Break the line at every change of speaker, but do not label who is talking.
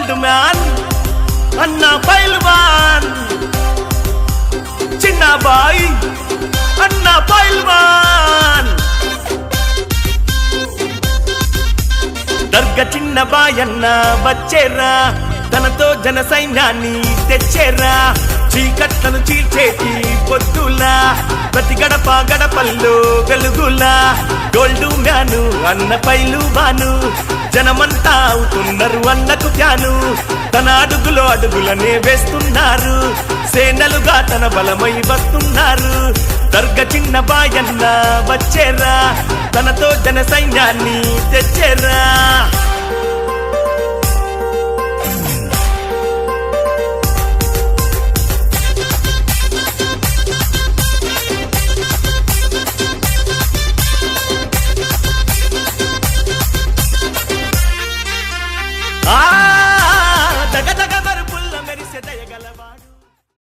Old man అన్న పైల్వాన్, చిన్న bye అన్న పైల్వాన్. దర్గ చిన్న బాయన్న వచ్చేరా, తనతో జన సైన్యాన్ని తెచ్చేరా. చీకట్లను చీల్చేటి పొద్దులా, ప్రతి గడప గడపల్లో వెలుగులా. గోల్డ్ మ్యాను అన్న పైల్వాను, జనమంతా అవుతున్నారు అన్నకు ధ్యాను. తన అడుగులో అడుగులనే వేస్తున్నారు, సేనలుగా తన బలమై వస్తున్నారు. దర్గ చిన్న బాయన్న వచ్చేరా, తనతో జన సైన్యాన్ని తెచ్చేరా.